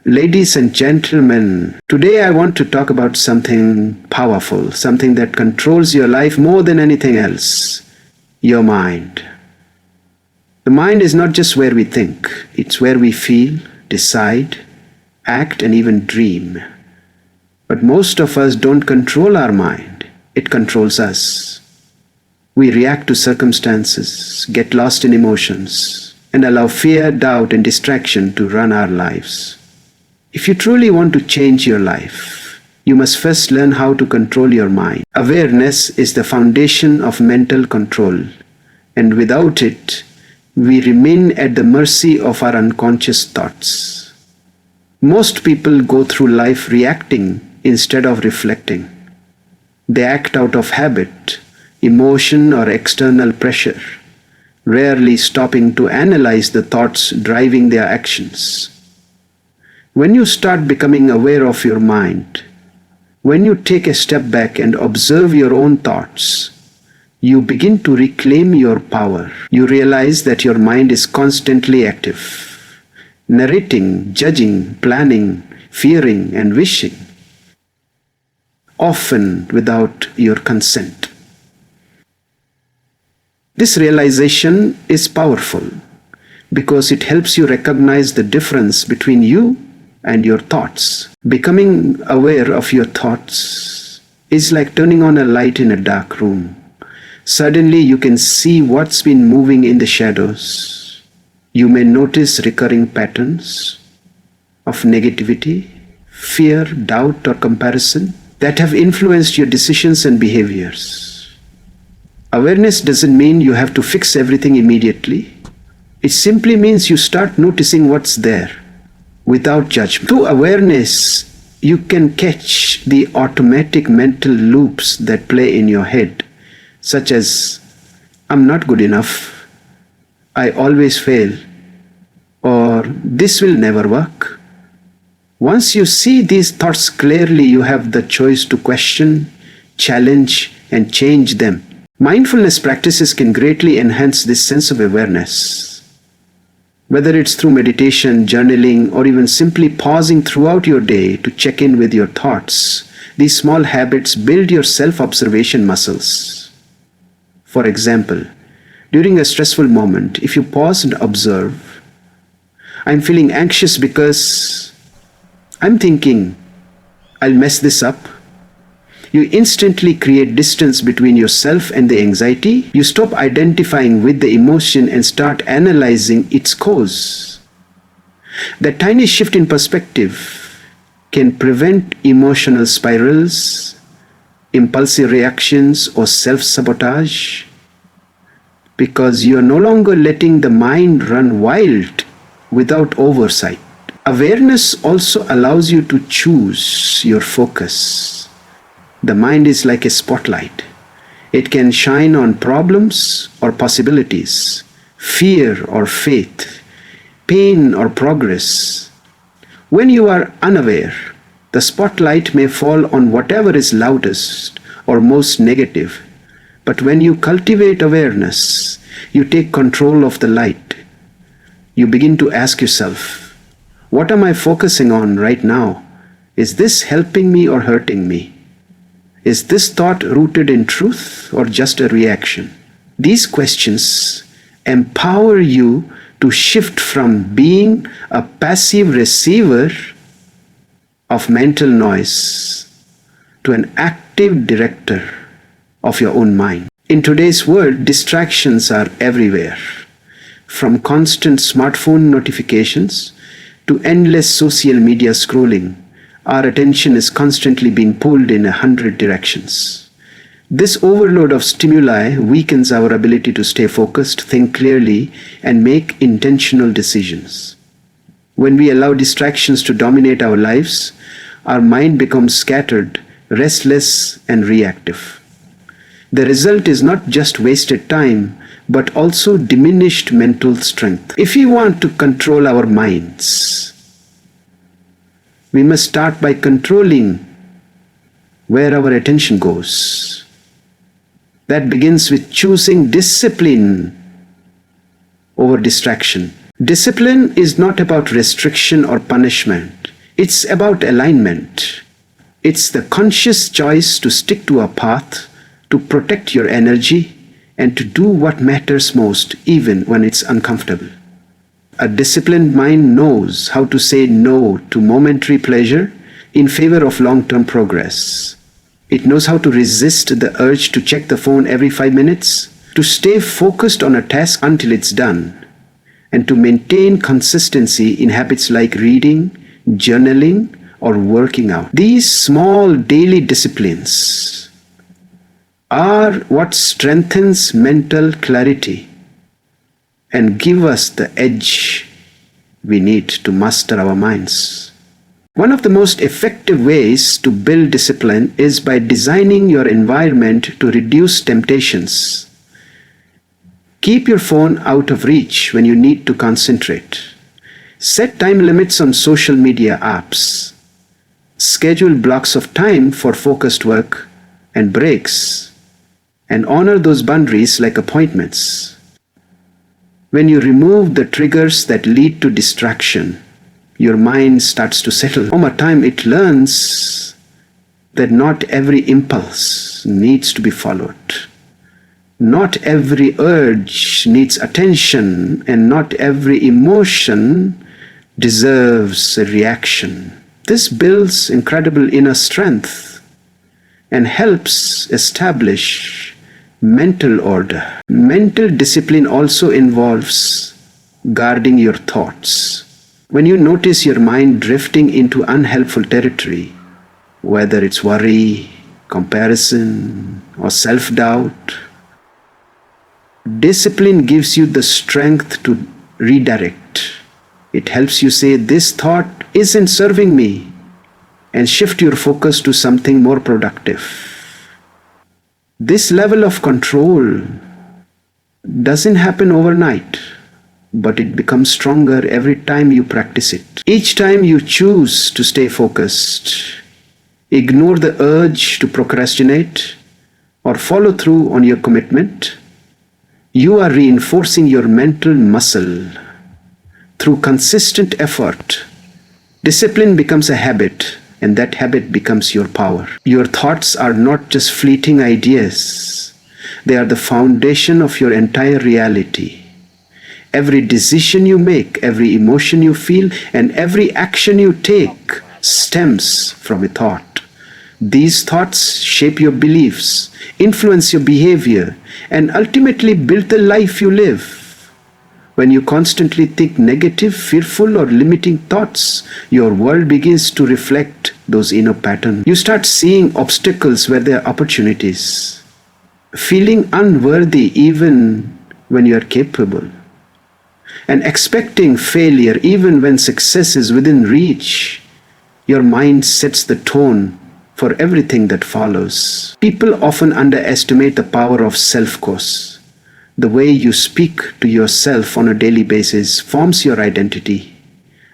Ladies and gentlemen, today I want to talk about something powerful, something that controls your life more than anything else, your mind. The mind is not just where we think, it's where we feel, decide, act, and even dream. But most of us don't control our mind, it controls us. We react to circumstances, get lost in emotions, and allow fear, doubt, and distraction to run our lives. If you truly want to change your life, you must first learn how to control your mind. Awareness is the foundation of mental control, and without it, we remain at the mercy of our unconscious thoughts. Most people go through life reacting instead of reflecting. They act out of habit, emotion, or external pressure, rarely stopping to analyze the thoughts driving their actions. When you start becoming aware of your mind, when you take a step back and observe your own thoughts, you begin to reclaim your power. You realize that your mind is constantly active, narrating, judging, planning, fearing, and wishing, often without your consent. This realization is powerful because it helps you recognize the difference between you and your thoughts. Becoming aware of your thoughts is like turning on a light in a dark room. Suddenly you can see what's been moving in the shadows. You may notice recurring patterns of negativity, fear, doubt, or comparison that have influenced your decisions and behaviors. Awareness doesn't mean you have to fix everything immediately. It simply means you start noticing what's there without judgment. Through awareness, you can catch the automatic mental loops that play in your head, such as, I'm not good enough, I always fail, or this will never work. Once you see these thoughts clearly, you have the choice to question, challenge, and change them. Mindfulness practices can greatly enhance this sense of awareness. Whether it's through meditation, journaling, or even simply pausing throughout your day to check in with your thoughts, these small habits build your self-observation muscles. For example, during a stressful moment, if you pause and observe, I'm feeling anxious because I'm thinking, I'll mess this up. You instantly create distance between yourself and the anxiety. You stop identifying with the emotion and start analyzing its cause. That tiny shift in perspective can prevent emotional spirals, impulsive reactions, or self-sabotage, because you are no longer letting the mind run wild without oversight. Awareness also allows you to choose your focus. The mind is like a spotlight. It can shine on problems or possibilities, fear or faith, pain or progress. When you are unaware, the spotlight may fall on whatever is loudest or most negative. But when you cultivate awareness, you take control of the light. You begin to ask yourself, what am I focusing on right now? Is this helping me or hurting me? Is this thought rooted in truth or just a reaction? These questions empower you to shift from being a passive receiver of mental noise to an active director of your own mind. In today's world, distractions are everywhere. From constant smartphone notifications to endless social media scrolling, our attention is constantly being pulled in 100 directions. This overload of stimuli weakens our ability to stay focused, think clearly, and make intentional decisions. When we allow distractions to dominate our lives, our mind becomes scattered, restless, and reactive. The result is not just wasted time, but also diminished mental strength. If we want to control our minds, we must start by controlling where our attention goes. That begins with choosing discipline over distraction. Discipline is not about restriction or punishment. It's about alignment. It's the conscious choice to stick to a path, to protect your energy, and to do what matters most, even when it's uncomfortable. A disciplined mind knows how to say no to momentary pleasure in favor of long-term progress. It knows how to resist the urge to check the phone every 5 minutes, to stay focused on a task until it's done, and to maintain consistency in habits like reading, journaling, or working out. These small daily disciplines are what strengthens mental clarity and give us the edge we need to master our minds. One of the most effective ways to build discipline is by designing your environment to reduce temptations. Keep your phone out of reach when you need to concentrate. Set time limits on social media apps. Schedule blocks of time for focused work and breaks, and honor those boundaries like appointments. When you remove the triggers that lead to distraction, your mind starts to settle. Over time, it learns that not every impulse needs to be followed. Not every urge needs attention, and not every emotion deserves a reaction. This builds incredible inner strength and helps establish mental order. Mental discipline also involves guarding your thoughts. When you notice your mind drifting into unhelpful territory, whether it's worry, comparison, or self-doubt, discipline gives you the strength to redirect. It helps you say, "This thought isn't serving me," and shift your focus to something more productive. This level of control doesn't happen overnight, but it becomes stronger every time you practice it. Each time you choose to stay focused, ignore the urge to procrastinate, or follow through on your commitment, you are reinforcing your mental muscle. Through consistent effort, discipline becomes a habit, and that habit becomes your power. Your thoughts are not just fleeting ideas. They are the foundation of your entire reality. Every decision you make, every emotion you feel, and every action you take stems from a thought. These thoughts shape your beliefs, influence your behavior, and ultimately build the life you live. When you constantly think negative, fearful, or limiting thoughts, your world begins to reflect those inner patterns. You start seeing obstacles where there are opportunities, feeling unworthy even when you are capable, and expecting failure even when success is within reach. Your mind sets the tone for everything that follows. People often underestimate the power of self-course. The way you speak to yourself on a daily basis forms your identity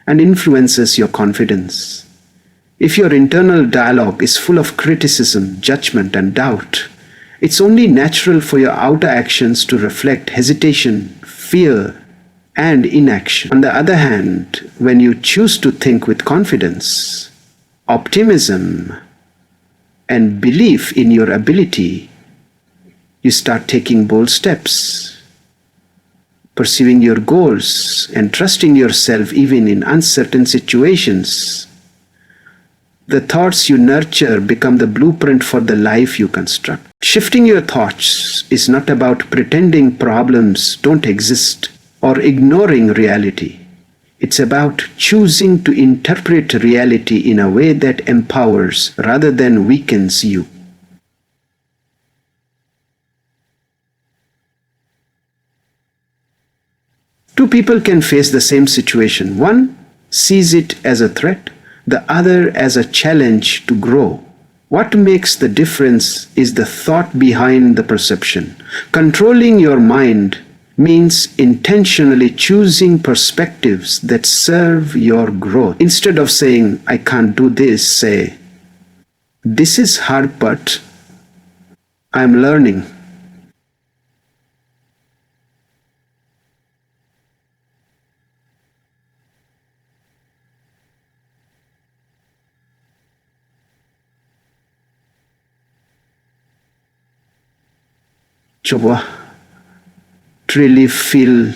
and influences your confidence. If your internal dialogue is full of criticism, judgment, and doubt, it's only natural for your outer actions to reflect hesitation, fear, and inaction. On the other hand, when you choose to think with confidence, optimism, and belief in your ability, you start taking bold steps, pursuing your goals, and trusting yourself even in uncertain situations. The thoughts you nurture become the blueprint for the life you construct. Shifting your thoughts is not about pretending problems don't exist or ignoring reality. It's about choosing to interpret reality in a way that empowers rather than weakens you. Two people can face the same situation. One sees it as a threat, the other as a challenge to grow. What makes the difference is the thought behind the perception. Controlling your mind means intentionally choosing perspectives that serve your growth. Instead of saying, "I can't do this," say, "This is hard, but I'm learning." Coba to really feel,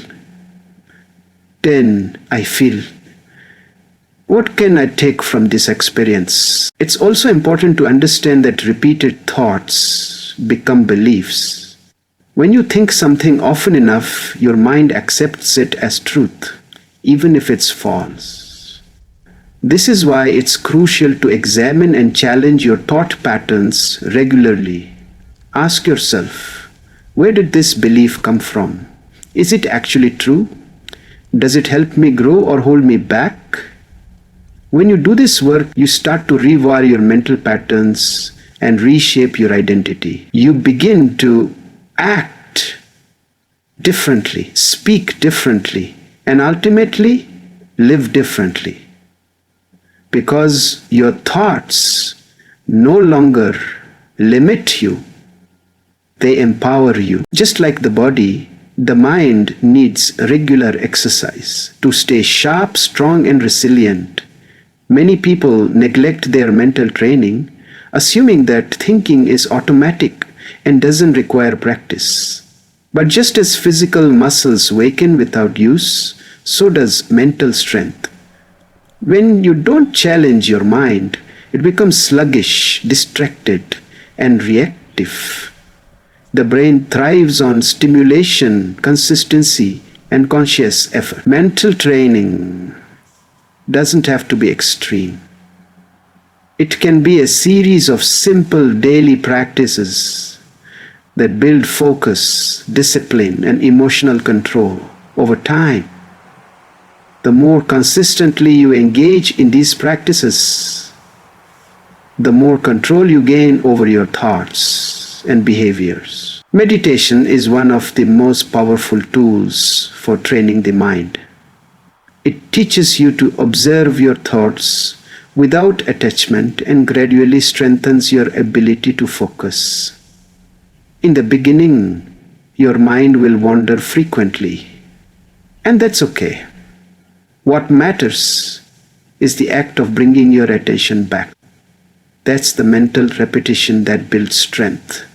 then I feel. What can I take from this experience? It's also important to understand that repeated thoughts become beliefs. When you think something often enough, your mind accepts it as truth, even if it's false. This is why it's crucial to examine and challenge your thought patterns regularly. Ask yourself, where did this belief come from? Is it actually true? Does it help me grow or hold me back? When you do this work, you start to rewire your mental patterns and reshape your identity. You begin to act differently, speak differently, and ultimately live differently. Because your thoughts no longer limit you, they empower you. Just like the body, the mind needs regular exercise to stay sharp, strong, and resilient. Many people neglect their mental training, assuming that thinking is automatic and doesn't require practice. But just as physical muscles weaken without use, so does mental strength. When you don't challenge your mind, it becomes sluggish, distracted, and reactive. The brain thrives on stimulation, consistency, and conscious effort. Mental training doesn't have to be extreme. It can be a series of simple daily practices that build focus, discipline, and emotional control over time. The more consistently you engage in these practices, the more control you gain over your thoughts and behaviors. Meditation is one of the most powerful tools for training the mind. It teaches you to observe your thoughts without attachment and gradually strengthens your ability to focus. In the beginning, your mind will wander frequently, and that's okay. What matters is the act of bringing your attention back. That's the mental repetition that builds strength.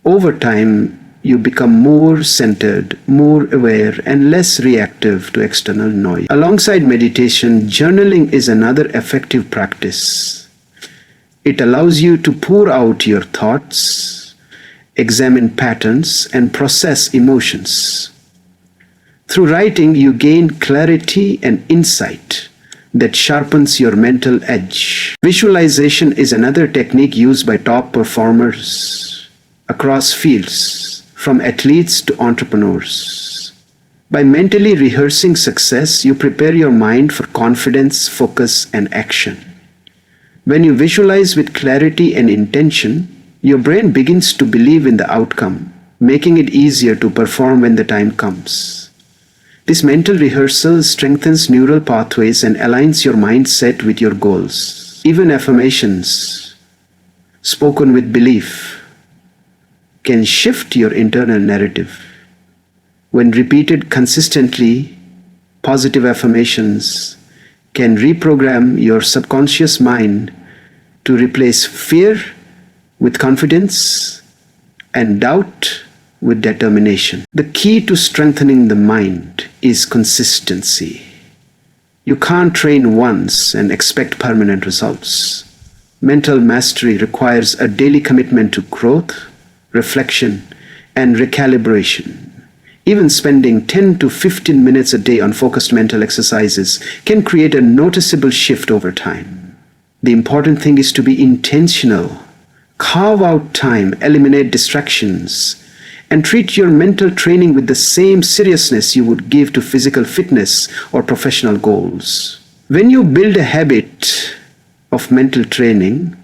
Over time, you become more centered, more aware, and less reactive to external noise. Alongside meditation, journaling is another effective practice. It allows you to pour out your thoughts, examine patterns, and process emotions. Through writing, you gain clarity and insight that sharpens your mental edge. Visualization is another technique used by top performers across fields, from athletes to entrepreneurs. By mentally rehearsing success, you prepare your mind for confidence, focus, and action. When you visualize with clarity and intention, your brain begins to believe in the outcome, making it easier to perform when the time comes. This mental rehearsal strengthens neural pathways and aligns your mindset with your goals. Even affirmations, spoken with belief, can shift your internal narrative. When repeated consistently, positive affirmations can reprogram your subconscious mind to replace fear with confidence and doubt with determination. The key to strengthening the mind is consistency. You can't train once and expect permanent results. Mental mastery requires a daily commitment to growth, reflection, and recalibration. Even spending 10 to 15 minutes a day on focused mental exercises can create a noticeable shift over time. The important thing is to be intentional. Carve out time, eliminate distractions, and treat your mental training with the same seriousness you would give to physical fitness or professional goals. When you build a habit of mental training,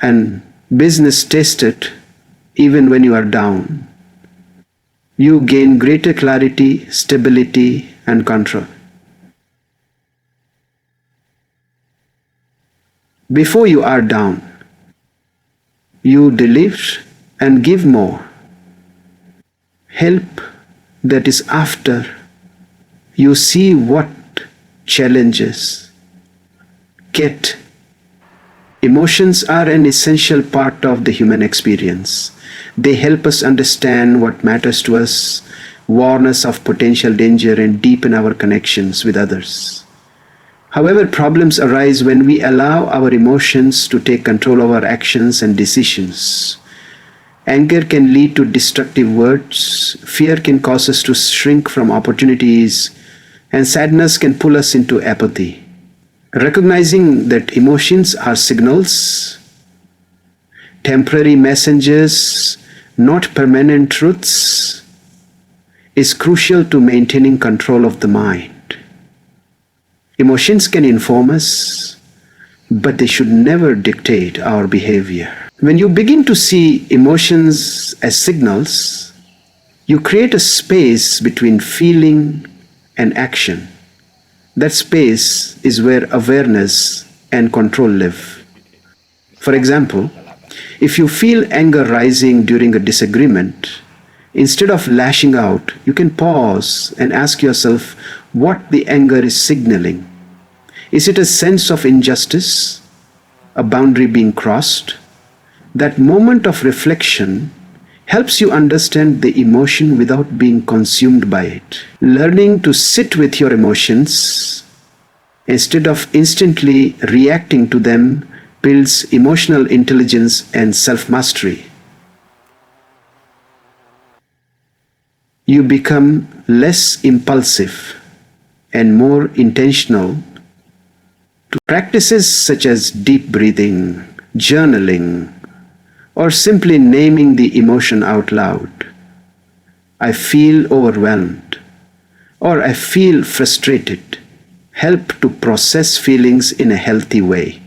and business tested, even when you are down, you gain greater clarity, stability, and control. Before you are down, you deliver and give more. Help that is after you see what challenges. Get. Emotions are an essential part of the human experience. They help us understand what matters to us, warn us of potential danger, and deepen our connections with others. However, problems arise when we allow our emotions to take control of our actions and decisions. Anger can lead to destructive words, fear can cause us to shrink from opportunities, and sadness can pull us into apathy. Recognizing that emotions are signals, temporary messengers, not permanent truths, is crucial to maintaining control of the mind. Emotions can inform us, but they should never dictate our behavior. When you begin to see emotions as signals, you create a space between feeling and action. That space is where awareness and control live. For example, if you feel anger rising during a disagreement, instead of lashing out, you can pause and ask yourself what the anger is signaling. Is it a sense of injustice, a boundary being crossed? That moment of reflection helps you understand the emotion without being consumed by it. Learning to sit with your emotions instead of instantly reacting to them builds emotional intelligence and self-mastery. You become less impulsive and more intentional. Practices such as deep breathing, journaling, or simply naming the emotion out loud. I feel overwhelmed, or I feel frustrated, help to process feelings in a healthy way.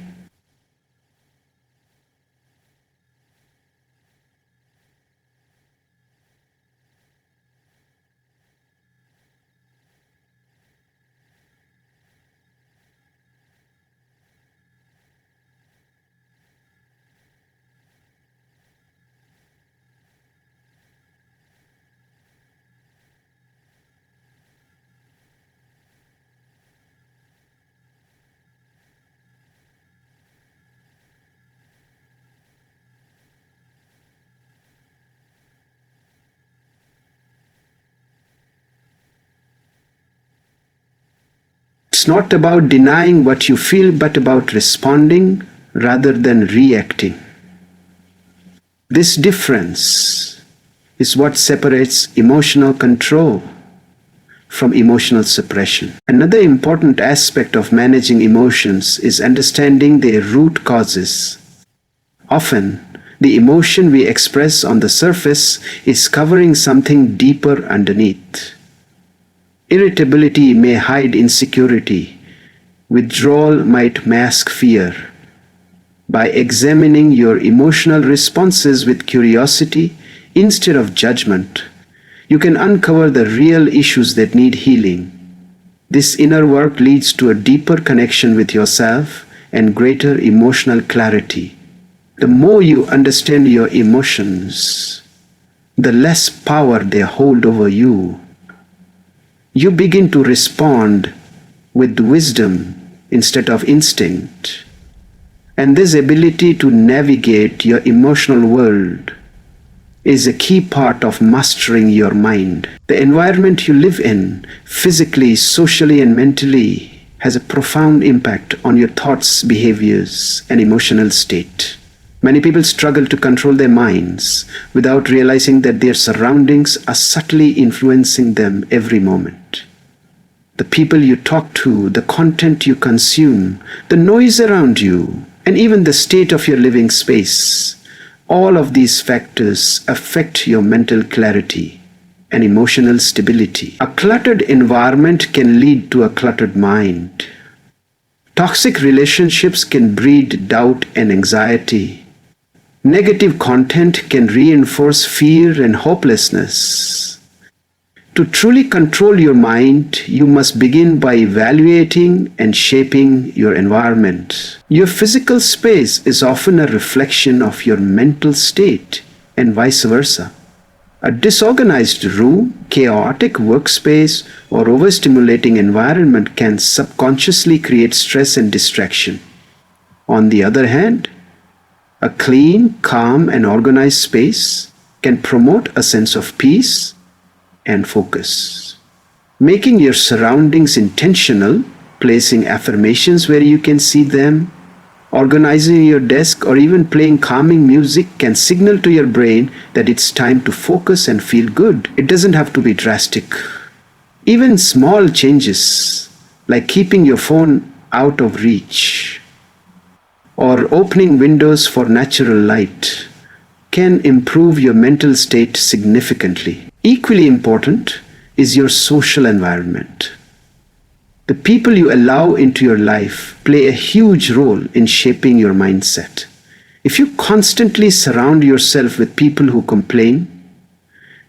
It's not about denying what you feel, but about responding rather than reacting. This difference is what separates emotional control from emotional suppression. Another important aspect of managing emotions is understanding their root causes. Often, the emotion we express on the surface is covering something deeper underneath. Irritability may hide insecurity. Withdrawal might mask fear. By examining your emotional responses with curiosity instead of judgment, you can uncover the real issues that need healing. This inner work leads to a deeper connection with yourself and greater emotional clarity. The more you understand your emotions, the less power they hold over you. You begin to respond with wisdom instead of instinct. And this ability to navigate your emotional world is a key part of mastering your mind. The environment you live in, physically, socially, and mentally, has a profound impact on your thoughts, behaviors, and emotional state. Many people struggle to control their minds without realizing that their surroundings are subtly influencing them every moment. The people you talk to, the content you consume, the noise around you, and even the state of your living space, all of these factors affect your mental clarity and emotional stability. A cluttered environment can lead to a cluttered mind. Toxic relationships can breed doubt and anxiety. Negative content can reinforce fear and hopelessness. To truly control your mind, you must begin by evaluating and shaping your environment. Your physical space is often a reflection of your mental state, and vice versa. A disorganized room, chaotic workspace, or overstimulating environment can subconsciously create stress and distraction. On the other hand, a clean, calm, and organized space can promote a sense of peace and focus. Making your surroundings intentional, placing affirmations where you can see them, organizing your desk, or even playing calming music can signal to your brain that it's time to focus and feel good. It doesn't have to be drastic. Even small changes, like keeping your phone out of reach or opening windows for natural light, can improve your mental state significantly. Equally important is your social environment. The people you allow into your life play a huge role in shaping your mindset. If you constantly surround yourself with people who complain,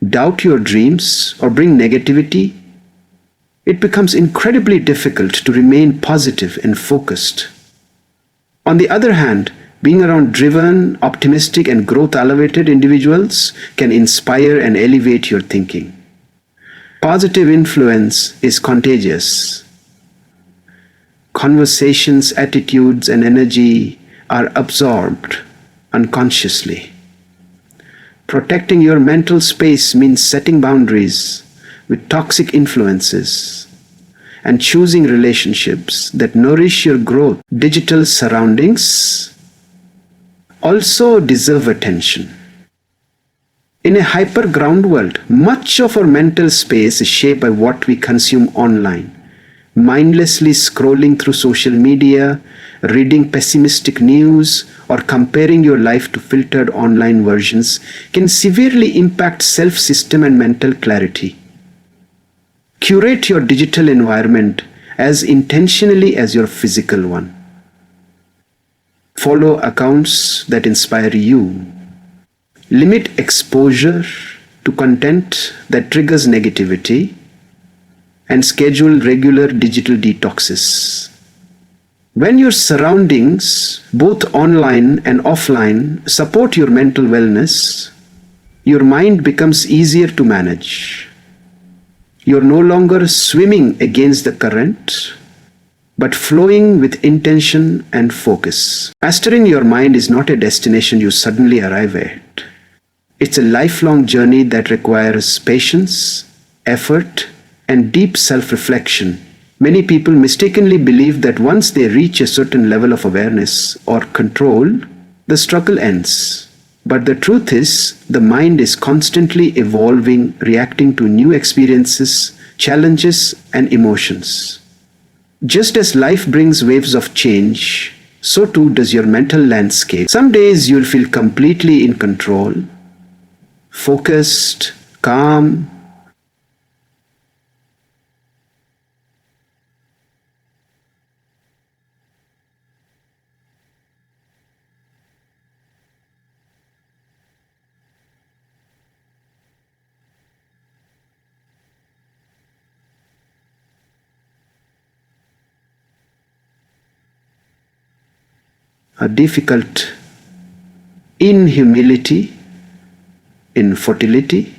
doubt your dreams, or bring negativity, it becomes incredibly difficult to remain positive and focused. On the other hand, being around driven, optimistic, and growth-elevated individuals can inspire and elevate your thinking. Positive influence is contagious. Conversations, attitudes, and energy are absorbed unconsciously. Protecting your mental space means setting boundaries with toxic influences and choosing relationships that nourish your growth. Digital surroundings also deserve attention. In a hyper-ground world, much of our mental space is shaped by what we consume online. Mindlessly scrolling through social media, reading pessimistic news, or comparing your life to filtered online versions can severely impact self-esteem and mental clarity. Curate your digital environment as intentionally as your physical one. Follow accounts that inspire you. Limit exposure to content that triggers negativity, and schedule regular digital detoxes. When your surroundings, both online and offline, support your mental wellness, your mind becomes easier to manage. You're no longer swimming against the current, but flowing with intention and focus. Mastering your mind is not a destination you suddenly arrive at. It's a lifelong journey that requires patience, effort, and deep self-reflection. Many people mistakenly believe that once they reach a certain level of awareness or control, the struggle ends. But the truth is, the mind is constantly evolving, reacting to new experiences, challenges, and emotions. Just as life brings waves of change, so too does your mental landscape. Some days you'll feel completely in control, focused, calm, difficult in humility, in fertility,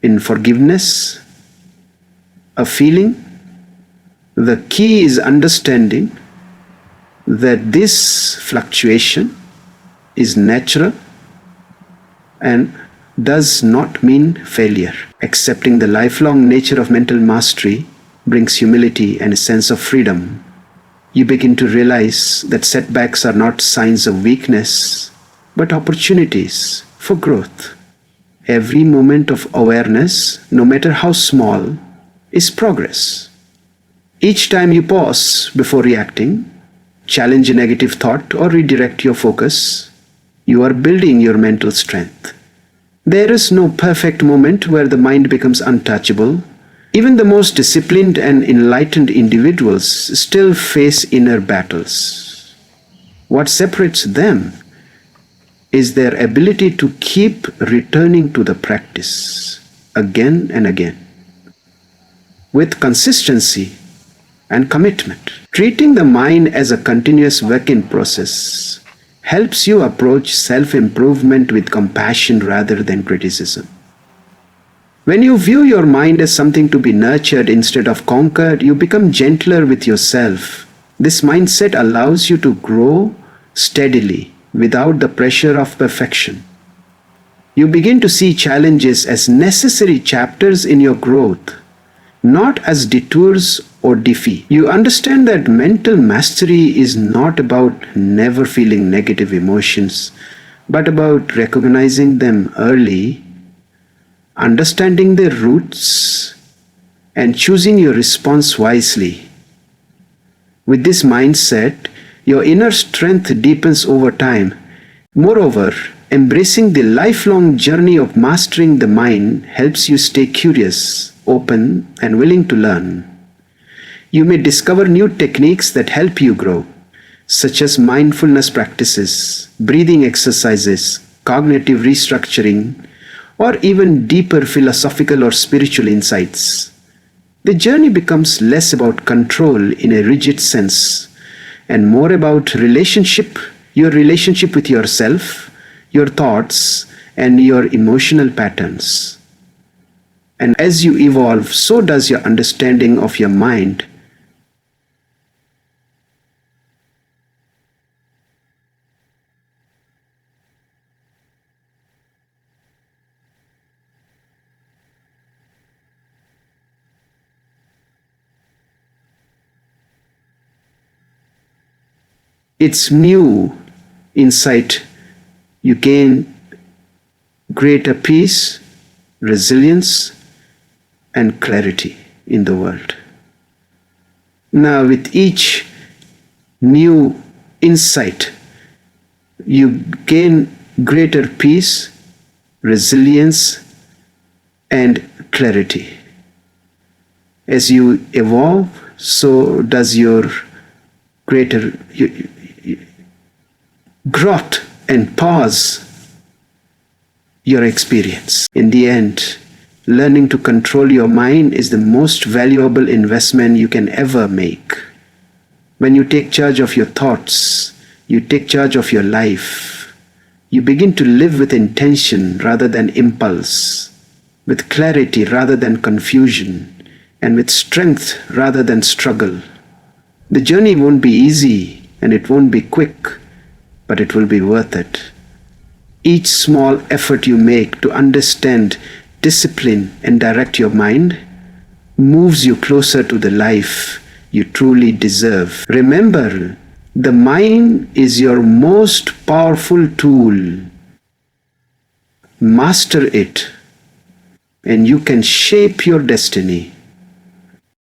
in forgiveness, a feeling. The key is understanding that this fluctuation is natural and does not mean failure. Accepting the lifelong nature of mental mastery brings humility and a sense of freedom. You begin to realize that setbacks are not signs of weakness, but opportunities for growth. Every moment of awareness, no matter how small, is progress. Each time you pause before reacting, challenge a negative thought, or redirect your focus, you are building your mental strength. There is no perfect moment where the mind becomes untouchable. Even the most disciplined and enlightened individuals still face inner battles. What separates them is their ability to keep returning to the practice again and again. with consistency and commitment. Treating the mind as a continuous work in process helps you approach self-improvement with compassion rather than criticism. When you view your mind as something to be nurtured instead of conquered, you become gentler with yourself. This mindset allows you to grow steadily without the pressure of perfection. You begin to see challenges as necessary chapters in your growth, not as detours or defeat. You understand that mental mastery is not about never feeling negative emotions, but about recognizing them early, understanding their roots, and choosing your response wisely. With this mindset, your inner strength deepens over time. Moreover, embracing the lifelong journey of mastering the mind helps you stay curious, open, and willing to learn. You may discover new techniques that help you grow, such as mindfulness practices, breathing exercises, cognitive restructuring, or even deeper philosophical or spiritual insights. The journey becomes less about control in a rigid sense and more about your relationship with yourself, your thoughts, and your emotional patterns. And as you evolve, so does your understanding of your mind. It's new insight. You gain greater peace, resilience, and clarity in the world. Now, with each new insight, you gain greater peace, resilience, and clarity. As you evolve, so does your greater growth and pause your experience. In the end, learning to control your mind is the most valuable investment you can ever make. When you take charge of your thoughts, you take charge of your life. You begin to live with intention rather than impulse, with clarity rather than confusion, and with strength rather than struggle. The journey won't be easy and it won't be quick, but it will be worth it. Each small effort you make to understand, discipline, and direct your mind moves you closer to the life you truly deserve. Remember, the mind is your most powerful tool. Master it, and you can shape your destiny.